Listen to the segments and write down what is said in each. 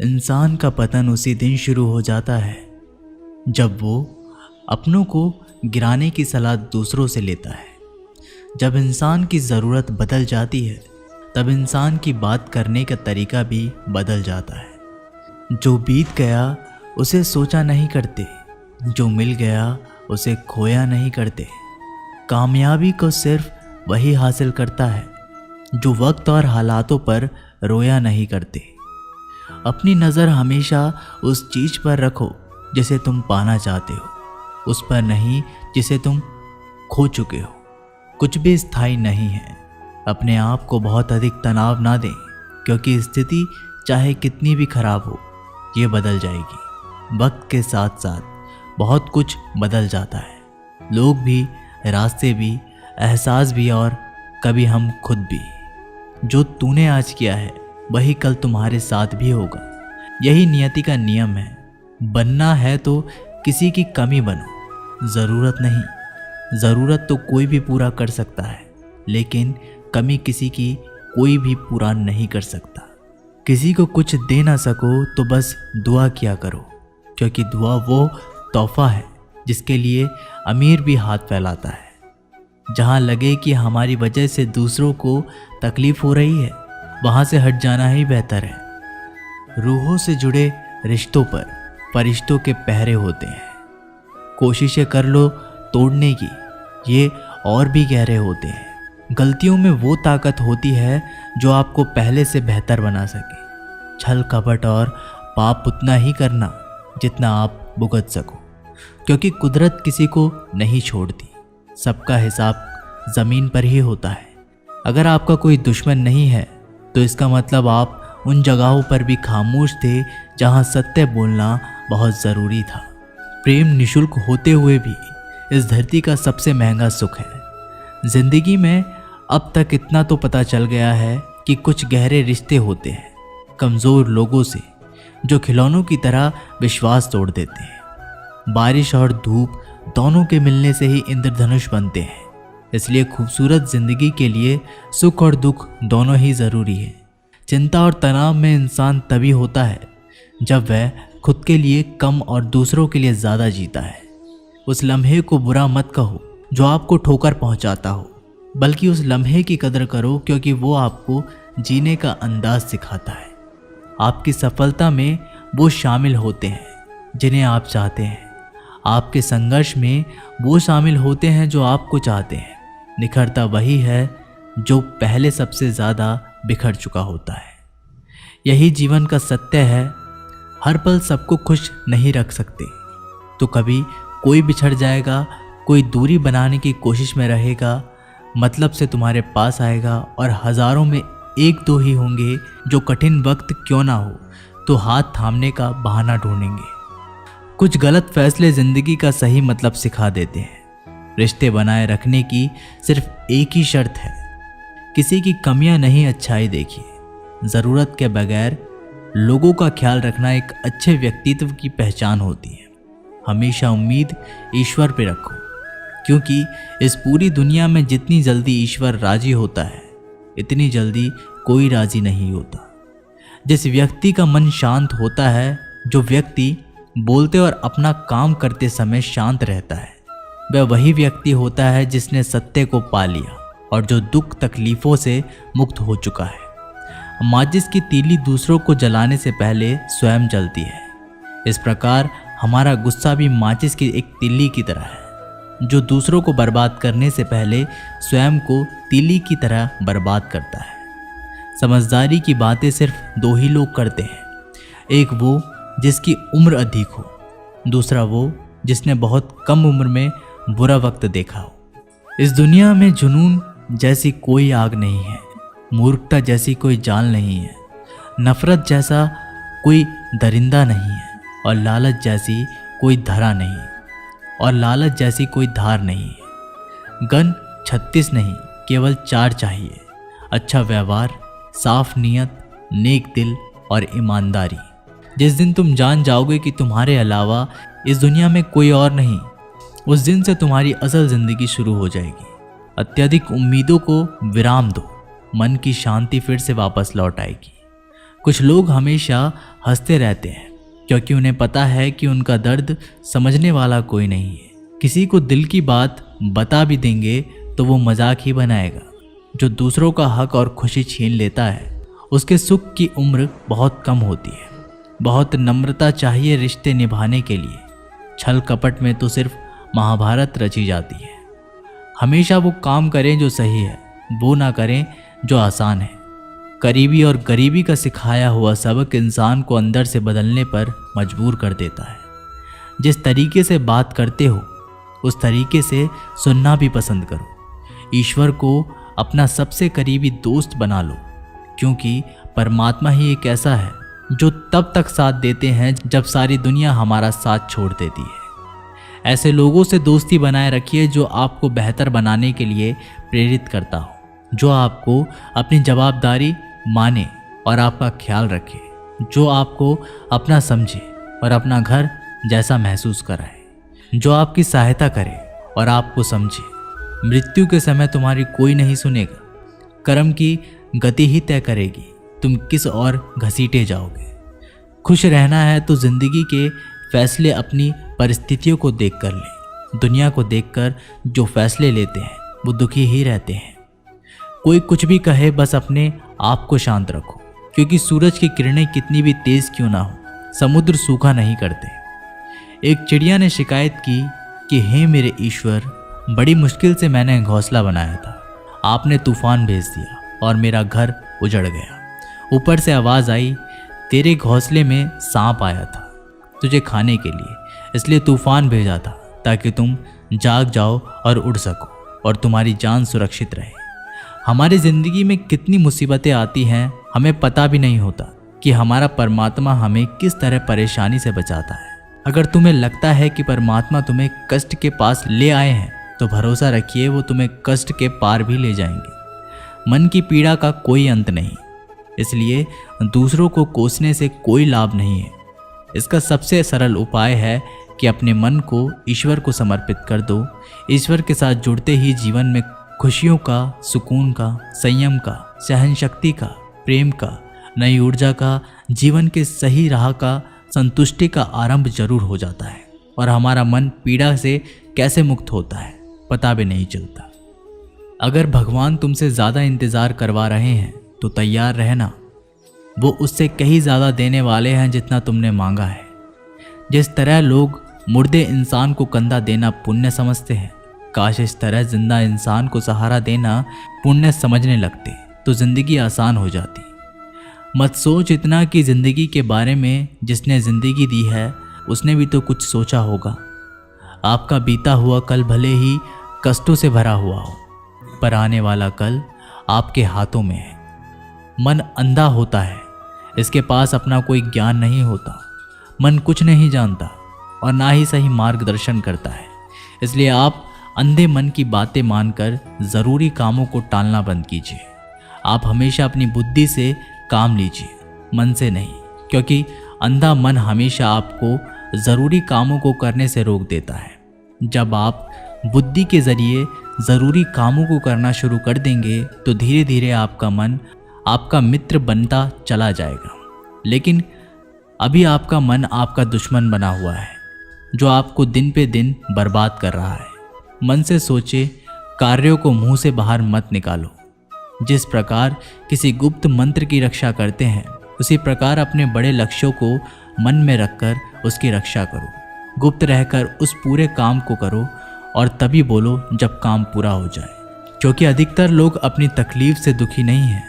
इंसान का पतन उसी दिन शुरू हो जाता है जब वो अपनों को गिराने की सलाह दूसरों से लेता है। जब इंसान की ज़रूरत बदल जाती है तब इंसान की बात करने का तरीका भी बदल जाता है। जो बीत गया उसे सोचा नहीं करते, जो मिल गया उसे खोया नहीं करते। कामयाबी को सिर्फ वही हासिल करता है जो वक्त और हालातों पर रोया नहीं करते। अपनी नज़र हमेशा उस चीज़ पर रखो जिसे तुम पाना चाहते हो, उस पर नहीं जिसे तुम खो चुके हो। कुछ भी स्थायी नहीं है। अपने आप को बहुत अधिक तनाव ना दें, क्योंकि स्थिति चाहे कितनी भी खराब हो ये बदल जाएगी। वक्त के साथ साथ बहुत कुछ बदल जाता है, लोग भी, रास्ते भी, एहसास भी और कभी हम खुद भी। जो तूने आज किया है वही कल तुम्हारे साथ भी होगा। यही नियति का नियम है। बनना है तो किसी की कमी बनो, ज़रूरत नहीं। ज़रूरत तो कोई भी पूरा कर सकता है, लेकिन कमी किसी की कोई भी पूरा नहीं कर सकता। किसी को कुछ दे ना सको तो बस दुआ किया करो, क्योंकि दुआ वो तोहफा है जिसके लिए अमीर भी हाथ फैलाता है। जहाँ लगे कि हमारी वजह से दूसरों को तकलीफ हो रही है, वहाँ से हट जाना ही बेहतर है। रूहों से जुड़े रिश्तों पर फरिश्तों के पहरे होते हैं। कोशिशें कर लो तोड़ने की, ये और भी गहरे होते हैं। गलतियों में वो ताकत होती है जो आपको पहले से बेहतर बना सके। छल कपट और पाप उतना ही करना जितना आप भुगत सको, क्योंकि कुदरत किसी को नहीं छोड़ती। सबका हिसाब ज़मीन पर ही होता है। अगर आपका कोई दुश्मन नहीं है तो इसका मतलब आप उन जगहों पर भी खामोश थे जहां सत्य बोलना बहुत ज़रूरी था। प्रेम निशुल्क होते हुए भी इस धरती का सबसे महंगा सुख है। ज़िंदगी में अब तक इतना तो पता चल गया है कि कुछ गहरे रिश्ते होते हैं कमज़ोर लोगों से, जो खिलौनों की तरह विश्वास तोड़ देते हैं। बारिश और धूप दोनों के मिलने से ही इंद्रधनुष बनते हैं। इसलिए खूबसूरत ज़िंदगी के लिए सुख और दुख दोनों ही ज़रूरी है। चिंता और तनाव में इंसान तभी होता है जब वह खुद के लिए कम और दूसरों के लिए ज़्यादा जीता है। उस लम्हे को बुरा मत कहो जो आपको ठोकर पहुंचाता हो, बल्कि उस लम्हे की कदर करो, क्योंकि वो आपको जीने का अंदाज सिखाता है। आपकी सफलता में वो शामिल होते हैं जिन्हें आप चाहते हैं। आपके संघर्ष में वो शामिल होते हैं जो आपको चाहते हैं। निखरता वही है जो पहले सबसे ज़्यादा बिखर चुका होता है। यही जीवन का सत्य है। हर पल सबको खुश नहीं रख सकते, तो कभी कोई बिछड़ जाएगा, कोई दूरी बनाने की कोशिश में रहेगा, मतलब से तुम्हारे पास आएगा, और हज़ारों में एक दो ही होंगे जो कठिन वक्त क्यों ना हो तो हाथ थामने का बहाना ढूंढेंगे। कुछ गलत फैसले ज़िंदगी का सही मतलब सिखा देते हैं। रिश्ते बनाए रखने की सिर्फ एक ही शर्त है, किसी की कमियां नहीं अच्छाई देखिए। ज़रूरत के बगैर लोगों का ख्याल रखना एक अच्छे व्यक्तित्व की पहचान होती है। हमेशा उम्मीद ईश्वर पे रखो, क्योंकि इस पूरी दुनिया में जितनी जल्दी ईश्वर राजी होता है, इतनी जल्दी कोई राजी नहीं होता। जिस व्यक्ति का मन शांत होता है, जो व्यक्ति बोलते और अपना काम करते समय शांत रहता है, वह वही व्यक्ति होता है जिसने सत्य को पा लिया और जो दुख तकलीफ़ों से मुक्त हो चुका है। माचिस की तीली दूसरों को जलाने से पहले स्वयं जलती है। इस प्रकार हमारा गुस्सा भी माचिस की एक तीली की तरह है, जो दूसरों को बर्बाद करने से पहले स्वयं को तीली की तरह बर्बाद करता है। समझदारी की बातें सिर्फ दो ही लोग करते हैं, एक वो जिसकी उम्र अधिक हो, दूसरा वो जिसने बहुत कम उम्र में बुरा वक्त देखा हो। इस दुनिया में जुनून जैसी कोई आग नहीं है, मूर्खता जैसी कोई जाल नहीं है, नफरत जैसा कोई दरिंदा नहीं है, और लालच जैसी कोई धार नहीं है। गन 36 नहीं, केवल 4 चाहिए। अच्छा व्यवहार, साफ नीयत, नेक दिल और ईमानदारी। जिस दिन तुम जान जाओगे कि तुम्हारे अलावा इस दुनिया में कोई और नहीं, उस दिन से तुम्हारी असल जिंदगी शुरू हो जाएगी। अत्यधिक उम्मीदों को विराम दो, मन की शांति फिर से वापस लौट आएगी। कुछ लोग हमेशा हंसते रहते हैं, क्योंकि उन्हें पता है कि उनका दर्द समझने वाला कोई नहीं है। किसी को दिल की बात बता भी देंगे तो वो मजाक ही बनाएगा। जो दूसरों का हक और खुशी छीन लेता है उसके सुख की उम्र बहुत कम होती है। बहुत नम्रता चाहिए रिश्ते निभाने के लिए। छल कपट में तो सिर्फ महाभारत रची जाती है। हमेशा वो काम करें जो सही है, वो ना करें जो आसान है। करीबी और गरीबी का सिखाया हुआ सबक इंसान को अंदर से बदलने पर मजबूर कर देता है। जिस तरीके से बात करते हो उस तरीके से सुनना भी पसंद करो। ईश्वर को अपना सबसे करीबी दोस्त बना लो, क्योंकि परमात्मा ही एक ऐसा है जो तब तक साथ देते हैं जब सारी दुनिया हमारा साथ छोड़ देती है। ऐसे लोगों से दोस्ती बनाए रखिए जो आपको बेहतर बनाने के लिए प्रेरित करता हो, जो आपको अपनी जवाबदारी माने और आपका ख्याल रखे, जो आपको अपना समझे और अपना घर जैसा महसूस कराए, जो आपकी सहायता करे और आपको समझे। मृत्यु के समय तुम्हारी कोई नहीं सुनेगा। कर्म की गति ही तय करेगी तुम किस ओर घसीटे जाओगे। खुश रहना है तो जिंदगी के फैसले अपनी परिस्थितियों को देख कर ले। दुनिया को देखकर जो फैसले लेते हैं वो दुखी ही रहते हैं। कोई कुछ भी कहे, बस अपने आप को शांत रखो, क्योंकि सूरज की किरणें कितनी भी तेज क्यों ना हो, समुद्र सूखा नहीं करते। एक चिड़िया ने शिकायत की कि हे मेरे ईश्वर, बड़ी मुश्किल से मैंने घोंसला बनाया था, आपने तूफान भेज दिया और मेरा घर उजड़ गया। ऊपर से आवाज़ आई, तेरे घोंसले में सांप आया था तुझे खाने के लिए, इसलिए तूफान भेजा था ताकि तुम जाग जाओ और उड़ सको और तुम्हारी जान सुरक्षित रहे। हमारी ज़िंदगी में कितनी मुसीबतें आती हैं, हमें पता भी नहीं होता कि हमारा परमात्मा हमें किस तरह परेशानी से बचाता है। अगर तुम्हें लगता है कि परमात्मा तुम्हें कष्ट के पास ले आए हैं तो भरोसा रखिए वो तुम्हें कष्ट के पार भी ले जाएंगे। मन की पीड़ा का कोई अंत नहीं, इसलिए दूसरों को कोसने से कोई लाभ नहीं है। इसका सबसे सरल उपाय है कि अपने मन को ईश्वर को समर्पित कर दो। ईश्वर के साथ जुड़ते ही जीवन में खुशियों का, सुकून का, संयम का, सहन शक्ति का, प्रेम का, नई ऊर्जा का, जीवन के सही राह का, संतुष्टि का आरंभ जरूर हो जाता है और हमारा मन पीड़ा से कैसे मुक्त होता है पता भी नहीं चलता। अगर भगवान तुमसे ज़्यादा इंतज़ार करवा रहे हैं तो तैयार रहना, वो उससे कहीं ज़्यादा देने वाले हैं जितना तुमने मांगा है। जिस तरह लोग मुर्दे इंसान को कंधा देना पुण्य समझते हैं, काश इस तरह जिंदा इंसान को सहारा देना पुण्य समझने लगते तो ज़िंदगी आसान हो जाती। मत सोच इतना कि ज़िंदगी के बारे में जिसने ज़िंदगी दी है उसने भी तो कुछ सोचा होगा। आपका बीता हुआ कल भले ही कष्टों से भरा हुआ हो, पर आने वाला कल आपके हाथों में है। मन अंधा होता है, इसके पास अपना कोई ज्ञान नहीं होता। मन कुछ नहीं जानता और ना ही सही मार्गदर्शन करता है, इसलिए आप अंधे मन की बातें मानकर ज़रूरी कामों को टालना बंद कीजिए। आप हमेशा अपनी बुद्धि से काम लीजिए, मन से नहीं, क्योंकि अंधा मन हमेशा आपको ज़रूरी कामों को करने से रोक देता है। जब आप बुद्धि के ज़रिए ज़रूरी कामों को करना शुरू कर देंगे तो धीरे धीरे आपका मन आपका मित्र बनता चला जाएगा। लेकिन अभी आपका मन आपका दुश्मन बना हुआ है, जो आपको दिन पे दिन बर्बाद कर रहा है। मन से सोचे, कार्यों को मुंह से बाहर मत निकालो। जिस प्रकार किसी गुप्त मंत्र की रक्षा करते हैं, उसी प्रकार अपने बड़े लक्ष्यों को मन में रखकर उसकी रक्षा करो। गुप्त रहकर उस पूरे काम को करो और तभी बोलो जब काम पूरा हो जाए, क्योंकि अधिकतर लोग अपनी तकलीफ से दुखी नहीं हैं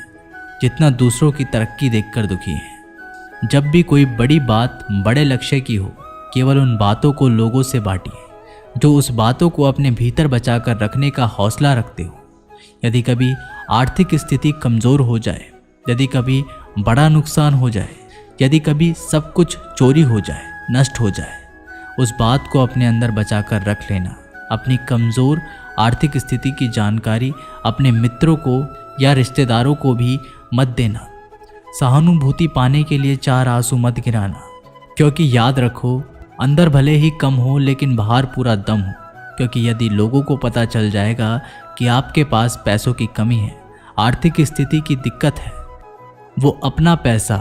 जितना दूसरों की तरक्की देखकर दुखी हैं। जब भी कोई बड़ी बात बड़े लक्ष्य की हो, केवल उन बातों को लोगों से बांटिए जो उस बातों को अपने भीतर बचाकर रखने का हौसला रखते हो। यदि कभी आर्थिक स्थिति कमज़ोर हो जाए, यदि कभी बड़ा नुकसान हो जाए, यदि कभी सब कुछ चोरी हो जाए, नष्ट हो जाए, उस बात को अपने अंदर बचाकर रख लेना। अपनी कमज़ोर आर्थिक स्थिति की जानकारी अपने मित्रों को या रिश्तेदारों को भी मत देना। सहानुभूति पाने के लिए 4 आंसू मत गिराना, क्योंकि याद रखो, अंदर भले ही कम हो लेकिन बाहर पूरा दम हो। क्योंकि यदि लोगों को पता चल जाएगा कि आपके पास पैसों की कमी है, आर्थिक स्थिति की दिक्कत है, वो अपना पैसा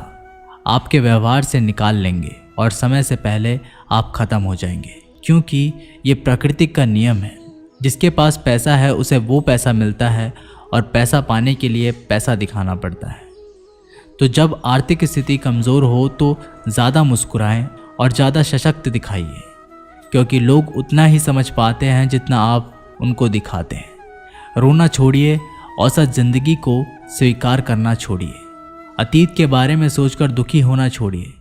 आपके व्यवहार से निकाल लेंगे और समय से पहले आप ख़त्म हो जाएंगे, क्योंकि ये प्रकृति का नियम है। जिसके पास पैसा है उसे वो पैसा मिलता है और पैसा पाने के लिए पैसा दिखाना पड़ता है। तो जब आर्थिक स्थिति कमज़ोर हो तो ज़्यादा मुस्कुराएं और ज़्यादा सशक्त दिखाइए, क्योंकि लोग उतना ही समझ पाते हैं जितना आप उनको दिखाते हैं। रोना छोड़िए, औसत ज़िंदगी को स्वीकार करना छोड़िए, अतीत के बारे में सोचकर दुखी होना छोड़िए,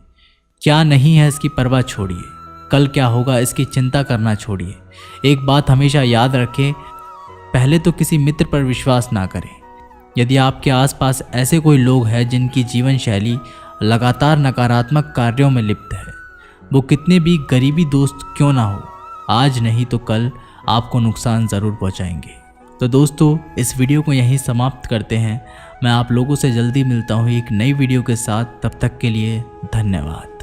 क्या नहीं है इसकी परवाह छोड़िए, कल क्या होगा इसकी चिंता करना छोड़िए। एक बात हमेशा याद रखें, पहले तो किसी मित्र पर विश्वास ना करें। यदि आपके आसपास ऐसे कोई लोग हैं जिनकी जीवन शैली लगातार नकारात्मक कार्यों में लिप्त है, वो कितने भी गरीबी दोस्त क्यों ना हो, आज नहीं तो कल आपको नुकसान ज़रूर पहुंचाएंगे। तो दोस्तों, इस वीडियो को यहीं समाप्त करते हैं। मैं आप लोगों से जल्दी मिलता हूँ एक नई वीडियो के साथ। तब तक के लिए धन्यवाद।